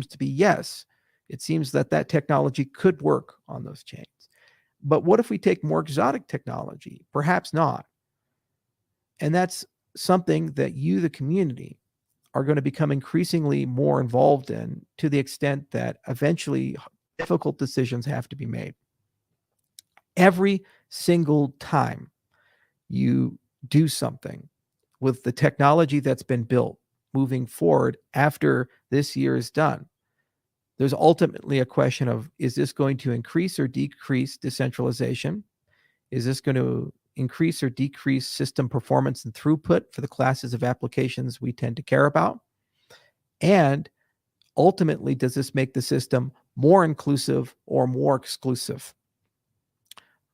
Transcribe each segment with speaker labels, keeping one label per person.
Speaker 1: to be yes. It seems that that technology could work on those chains. But what if we take more exotic technology? Perhaps not. And that's something that you, the community, are going to become increasingly more involved in, to the extent that eventually difficult decisions have to be made. Every single time you do something with the technology that's been built moving forward after this year is done, there's ultimately a question of, is this going to increase or decrease decentralization? Is this going to increase or decrease system performance and throughput for the classes of applications we tend to care about? And ultimately, does this make the system more inclusive or more exclusive?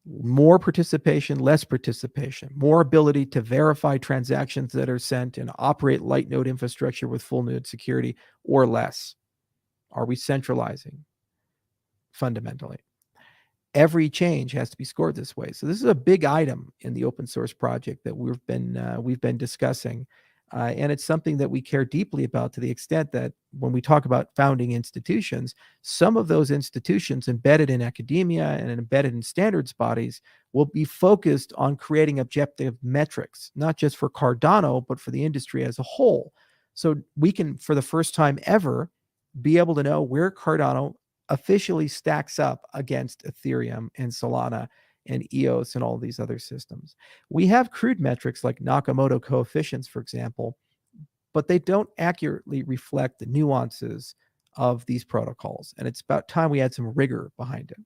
Speaker 1: More participation, less participation, more ability to verify transactions that are sent and operate light node infrastructure with full node security, or less? Are we centralizing fundamentally? Every change has to be scored this way. So this is a big item in the open source project that we've been discussing, and it's something that we care deeply about, to the extent that when we talk about founding institutions, some of those institutions embedded in academia and embedded in standards bodies will be focused on creating objective metrics, not just for Cardano, but for the industry as a whole. So we can, for the first time ever, be able to know where Cardano officially stacks up against Ethereum and Solana and EOS and all these other systems. We have crude metrics like Nakamoto coefficients, for example, but they don't accurately reflect the nuances of these protocols. And it's about time we had some rigor behind it.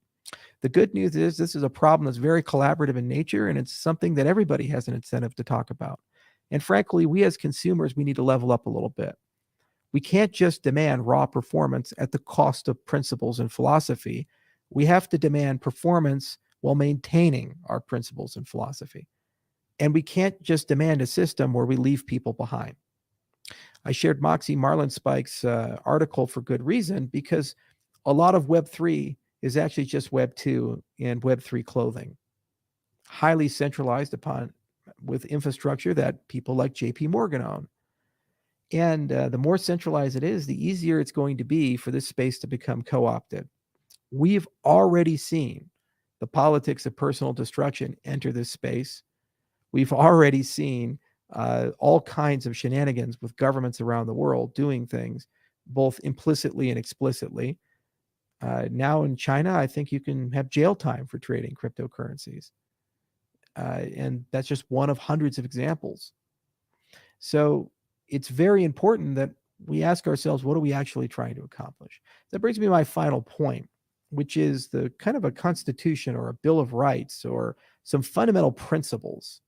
Speaker 1: The good news is this is a problem that's very collaborative in nature, and it's something that everybody has an incentive to talk about. And frankly, we as consumers, we need to level up a little bit. We can't just demand raw performance at the cost of principles and philosophy. We have to demand performance while maintaining our principles and philosophy. And we can't just demand a system where we leave people behind. I shared Moxie Marlinspike's article for good reason, because a lot of Web3 is actually just Web2 and Web3 clothing, highly centralized upon with infrastructure that people like JP Morgan own. And the more centralized it is, the easier it's going to be for this space to become co-opted. We've already seen the politics of personal destruction enter this space. We've already seen all kinds of shenanigans with governments around the world doing things, both implicitly and explicitly. Now in China, I think you can have jail time for trading cryptocurrencies. And that's just one of hundreds of examples. So it's very important that we ask ourselves, what are we actually trying to accomplish? That brings me to my final point, which is the kind of a constitution or a Bill of Rights or some fundamental principles.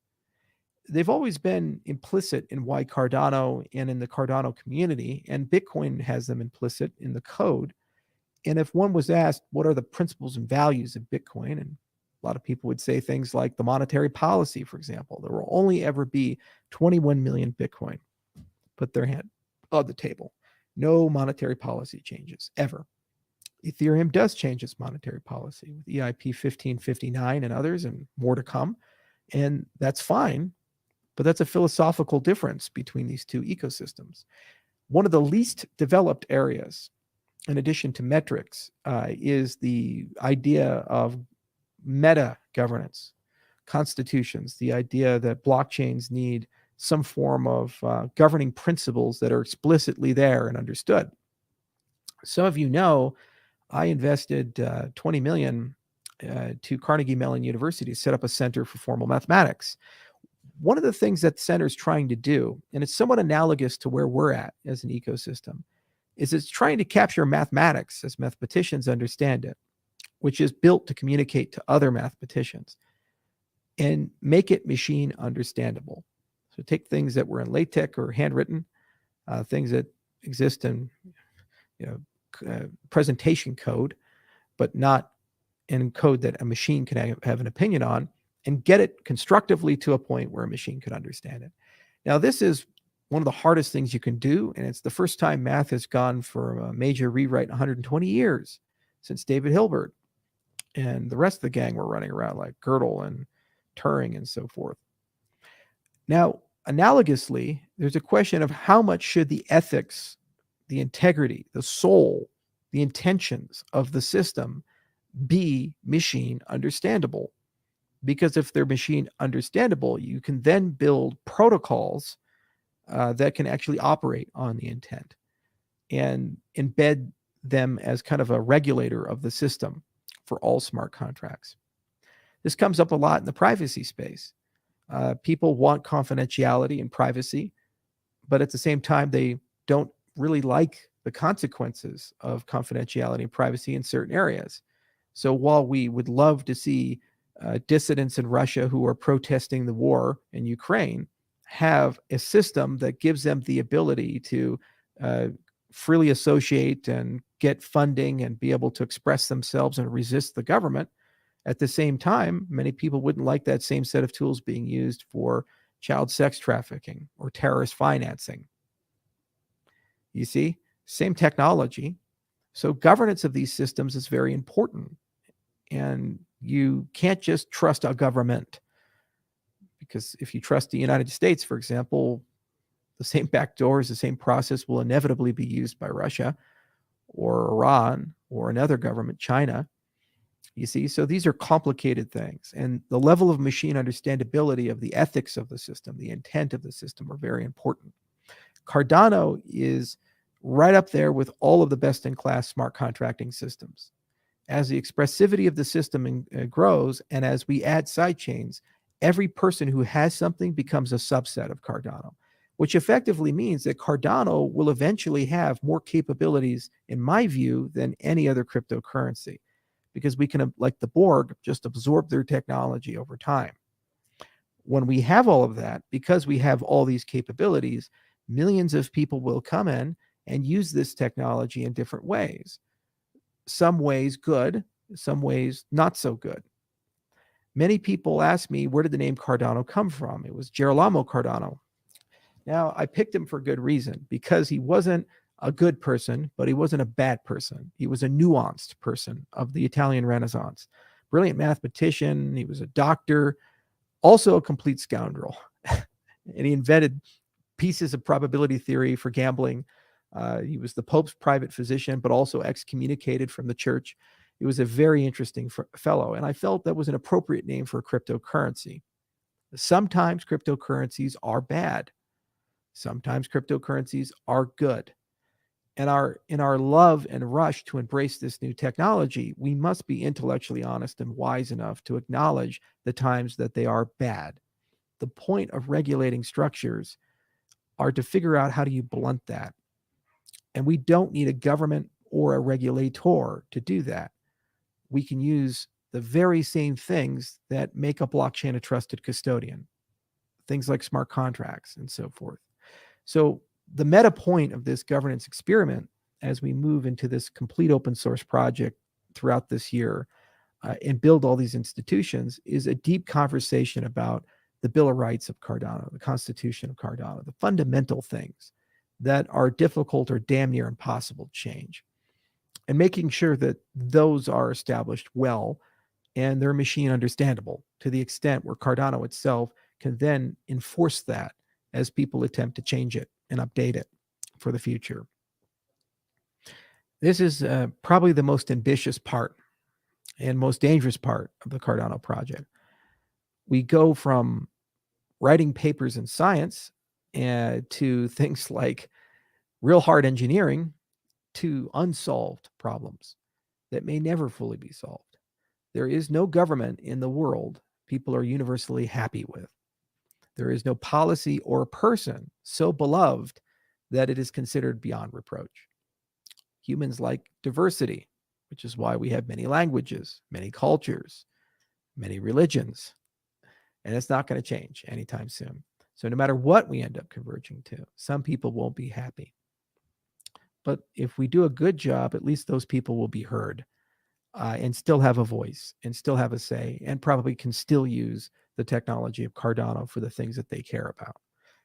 Speaker 1: They've always been implicit in why Cardano and in the Cardano community, and Bitcoin has them implicit in the code. And if one was asked, what are the principles and values of Bitcoin? And a lot of people would say things like the monetary policy, for example. There will only ever be 21 million Bitcoin. Put their hand on the table. No monetary policy changes, ever. Ethereum does change its monetary policy with EIP 1559 and others, and more to come. And that's fine, but that's a philosophical difference between these two ecosystems. One of the least developed areas, in addition to metrics, is the idea of meta governance, constitutions, the idea that blockchains need some form of governing principles that are explicitly there and understood. Some of you know, I invested 20 million to Carnegie Mellon University to set up a center for formal mathematics. One of the things that the center is trying to do, and it's somewhat analogous to where we're at as an ecosystem, is it's trying to capture mathematics as mathematicians understand it, which is built to communicate to other mathematicians, and make it machine understandable. So take things that were in LaTeX or handwritten, things that exist in presentation code, but not in code that a machine can have an opinion on, and get it constructively to a point where a machine could understand it. Now, this is one of the hardest things you can do, and it's the first time math has gone for a major rewrite in 120 years since David Hilbert and the rest of the gang were running around like Gödel and Turing and so forth. Now, analogously, there's a question of how much should the ethics the integrity, the soul, the intentions of the system be machine understandable. Because if they're machine understandable, you can then build protocols that can actually operate on the intent and embed them as kind of a regulator of the system for all smart contracts. This comes up a lot in the privacy space. People want confidentiality and privacy, but at the same time, they don't really like the consequences of confidentiality and privacy in certain areas. So while we would love to see dissidents in Russia who are protesting the war in Ukraine have a system that gives them the ability to freely associate and get funding and be able to express themselves and resist the government, at the same time, many people wouldn't like that same set of tools being used for child sex trafficking or terrorist financing. You see, same technology. So governance of these systems is very important. And you can't just trust a government, because if you trust the United States, for example, the same backdoors, the same process will inevitably be used by Russia or Iran or another government, China. You see, so these are complicated things. And the level of machine understandability of the ethics of the system, the intent of the system are very important. Cardano is right up there with all of the best-in-class smart contracting systems. As the expressivity of the system grows, and as we add sidechains, every person who has something becomes a subset of Cardano, which effectively means that Cardano will eventually have more capabilities, in my view, than any other cryptocurrency, because we can, like the Borg, just absorb their technology over time. When we have all of that, because we have all these capabilities, millions of people will come in and use this technology in different ways. Some ways good, some ways not so good. Many people ask me, where did the name Cardano come from? It was Girolamo Cardano. Now, I picked him for good reason, because he wasn't a good person, but he wasn't a bad person. He was a nuanced person of the Italian Renaissance. Brilliant mathematician. He was a doctor, also a complete scoundrel. And he invented pieces of probability theory for gambling. He was the Pope's private physician, but also excommunicated from the church. He was a very interesting fellow, and I felt that was an appropriate name for a cryptocurrency. Sometimes cryptocurrencies are bad. Sometimes cryptocurrencies are good. And in our love and rush to embrace this new technology, we must be intellectually honest and wise enough to acknowledge the times that they are bad. The point of regulating structures are to figure out how do you blunt that. And we don't need a government or a regulator to do that. We can use the very same things that make a blockchain a trusted custodian, things like smart contracts and so forth. So the meta point of this governance experiment, as we move into this complete open source project throughout this year and build all these institutions, is a deep conversation about the Bill of Rights of Cardano, the Constitution of Cardano, the fundamental things that are difficult or damn near impossible to change, and making sure that those are established well and they're machine understandable to the extent where Cardano itself can then enforce that as people attempt to change it and update it for the future. This is probably the most ambitious part and most dangerous part of the Cardano project. We go from writing papers in science to things like real hard engineering to unsolved problems that may never fully be solved. There is no government in the world people are universally happy with. There is no policy or person so beloved that it is considered beyond reproach. Humans like diversity, which is why we have many languages, many cultures, many religions, and it's not going to change anytime soon. So no matter what we end up converging to, some people won't be happy. But if we do a good job, at least those people will be heard and still have a voice and still have a say, and probably can still use the technology of Cardano for the things that they care about.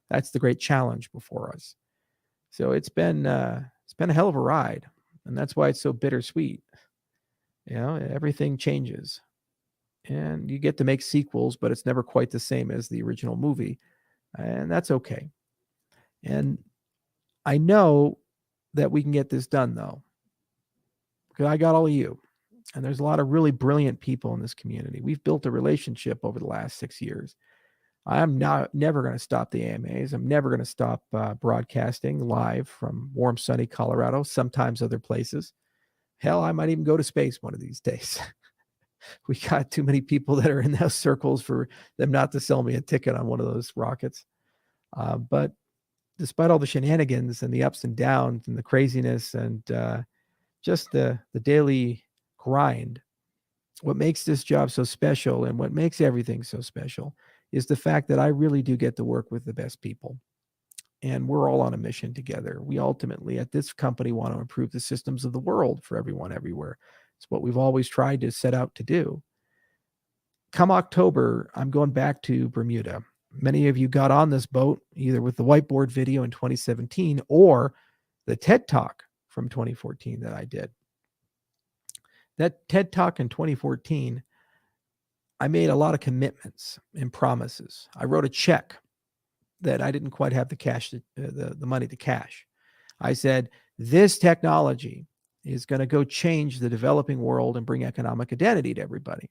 Speaker 1: That's the great challenge before us. So it's been a hell of a ride, and that's why it's so bittersweet. You know, everything changes, and you get to make sequels, but it's never quite the same as the original movie, and that's okay. And I know that we can get this done, though, because I got all of you. And there's a lot of really brilliant people in this community. We've built a relationship over the last 6 years. I'm never going to stop the AMAs. I'm never going to stop broadcasting live from warm, sunny Colorado, sometimes other places. Hell, I might even go to space one of these days. We got too many people that are in those circles for them not to sell me a ticket on one of those rockets. But despite all the shenanigans and the ups and downs and the craziness and just the daily grind, what makes this job so special and what makes everything so special is the fact that I really do get to work with the best people. And we're all on a mission together. We ultimately, at this company, want to improve the systems of the world for everyone everywhere. It's what we've always tried to set out to do. Come October, I'm going back to Bermuda. Many of you got on this boat either with the whiteboard video in 2017 or the TED Talk from 2014 that I did. That TED Talk in 2014, I made a lot of commitments and promises. I wrote a check that I didn't quite have the cash, the money to cash. I said, this technology is going to go change the developing world and bring economic identity to everybody.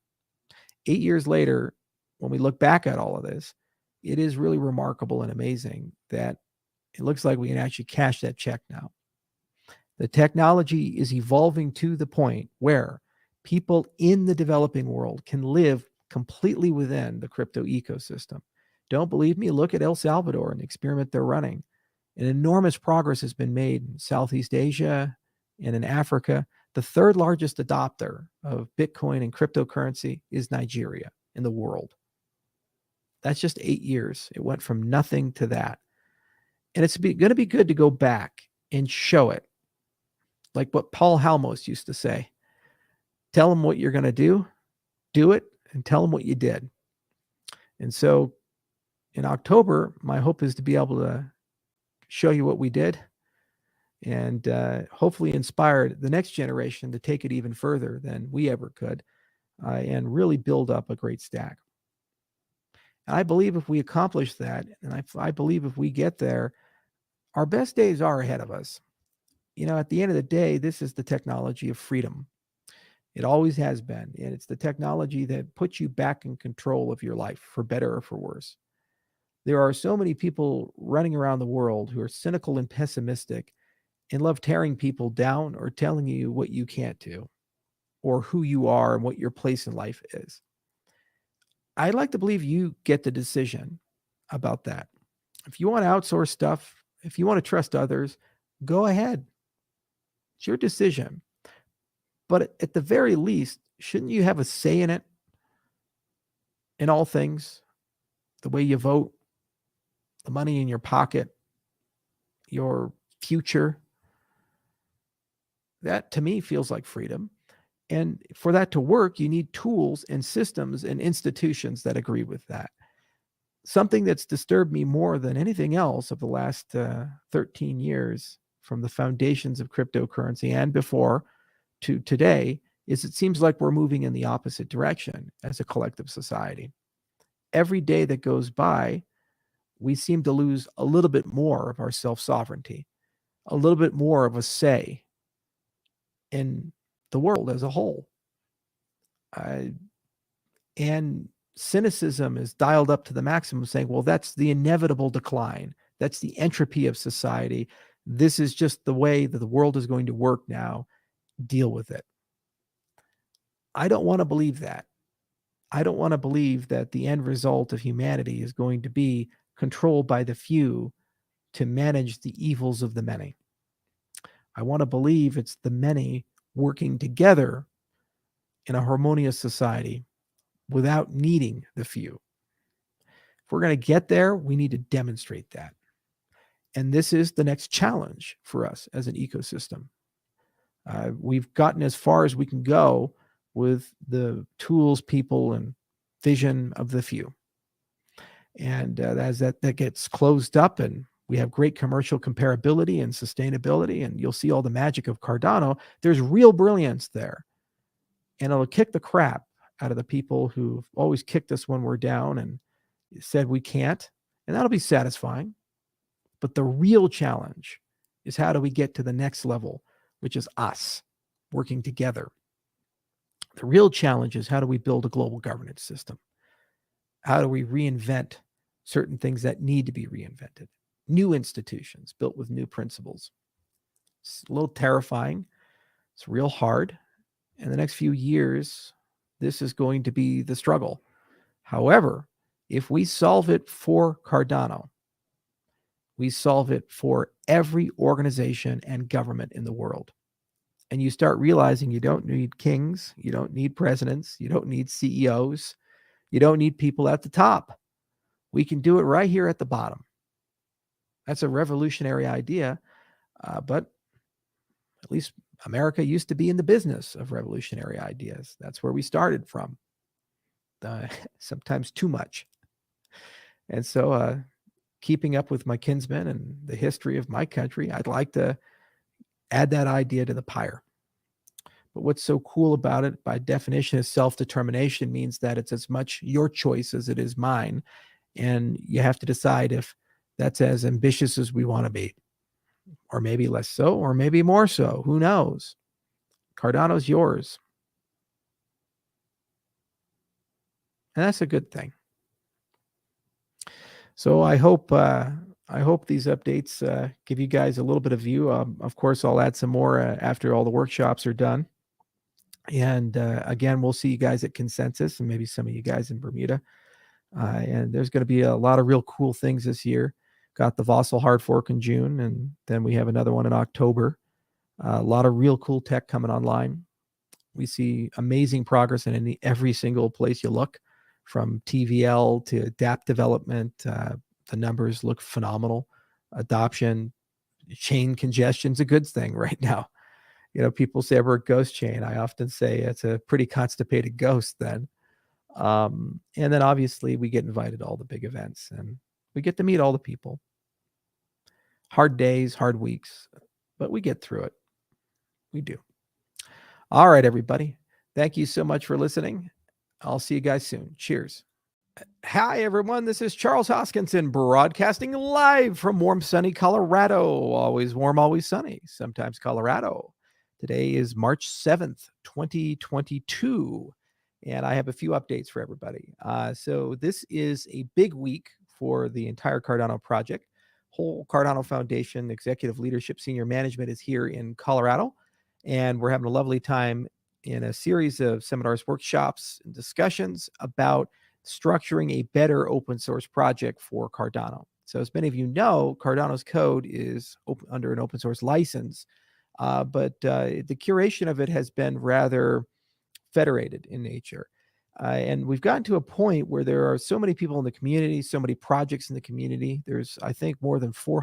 Speaker 1: 8 years later, when we look back at all of this, it is really remarkable and amazing that it looks like we can actually cash that check now. The technology is evolving to the point where people in the developing world can live completely within the crypto ecosystem. Don't believe me? Look at El Salvador and the experiment they're running. An enormous progress has been made in Southeast Asia and in Africa. The third largest adopter of Bitcoin and cryptocurrency is Nigeria in the world. That's just 8 years. It went from nothing to that. And it's going to be good to go back and show it. Like what Paul Halmos used to say, tell them what you're going to do it, and tell them what you did. And so in October, my hope is to be able to show you what we did and hopefully inspire the next generation to take it even further than we ever could and really build up a great stack. And I believe if we accomplish that, and I believe if we get there, our best days are ahead of us. You know, at the end of the day, this is the technology of freedom. It always has been. And it's the technology that puts you back in control of your life, for better or for worse. There are so many people running around the world who are cynical and pessimistic and love tearing people down or telling you what you can't do or who you are and what your place in life is. I'd like to believe you get the decision about that. If you want to outsource stuff, if you want to trust others, go ahead. It's your decision. But at the very least, shouldn't you have a say in it? In all things, the way you vote, the money in your pocket, your future. That to me feels like freedom. And for that to work, you need tools and systems and institutions that agree with that. Something that's disturbed me more than anything else of the last 13 years from the foundations of cryptocurrency and before to today is it seems like we're moving in the opposite direction as a collective society. Every day that goes by, we seem to lose a little bit more of our self-sovereignty, a little bit more of a say in the world as a whole. And cynicism is dialed up to the maximum, saying, well, that's the inevitable decline. That's the entropy of society. This is just the way that the world is going to work now. Deal with it. I don't want to believe that. I don't want to believe that the end result of humanity is going to be controlled by the few to manage the evils of the many. I want to believe it's the many working together in a harmonious society without needing the few. If we're going to get there, we need to demonstrate that. And this is the next challenge for us as an ecosystem. We've gotten as far as we can go with the tools, people, and vision of the few. And as that gets closed up and we have great commercial comparability and sustainability, and you'll see all the magic of Cardano, there's real brilliance there. And it'll kick the crap out of the people who've always kicked us when we're down and said we can't. And that'll be satisfying. But the real challenge is how do we get to the next level, which is us working together. The real challenge is how do we build a global governance system? How do we reinvent certain things that need to be reinvented? New institutions built with new principles. It's a little terrifying. It's real hard. In the next few years, this is going to be the struggle. However, if we solve it for Cardano, we solve it for every organization and government in the world. And you start realizing you don't need kings, you don't need presidents, you don't need CEOs, you don't need people at the top. We can do it right here at the bottom. That's a revolutionary idea, but at least America used to be in the business of revolutionary ideas. That's where we started from, sometimes too much. And so keeping up with my kinsmen and the history of my country, I'd like to add that idea to the pyre. But what's so cool about it, by definition, is self-determination means that it's as much your choice as it is mine. And you have to decide if that's as ambitious as we want to be, or maybe less so, or maybe more so. Who knows? Cardano's yours. And that's a good thing. So I hope these updates give you guys a little bit of view. Of course, I'll add some more after all the workshops are done. And again, we'll see you guys at Consensus and maybe some of you guys in Bermuda. And there's going to be a lot of real cool things this year. Got the Vossel hard fork in June, and then we have another one in October. A lot of real cool tech coming online. We see amazing progress in every single place you look, from TVL to DApp development. The numbers look phenomenal. Adoption, chain congestion's a good thing right now. People say we're a ghost chain. I often say it's a pretty constipated ghost then. And then obviously we get invited to all the big events and we get to meet all the people. Hard days, hard weeks, but we get through it. We do. All right, everybody. Thank you so much for listening. I'll see you guys soon. Cheers. Hi, everyone. This is Charles Hoskinson broadcasting live from warm, sunny Colorado. Always warm, always sunny. Sometimes Colorado. Today is March 7th, 2022. And I have a few updates for everybody. So this is a big week for the entire Cardano project. Whole Cardano Foundation executive leadership, senior management is here in Colorado. And we're having a lovely time in a series of seminars, workshops, and discussions about structuring a better open source project for Cardano. So as many of you know, Cardano's code is under an open source license, but the curation of it has been rather federated in nature. And we've gotten to a point where there are so many people in the community, so many projects in the community. There's, I think, more than 400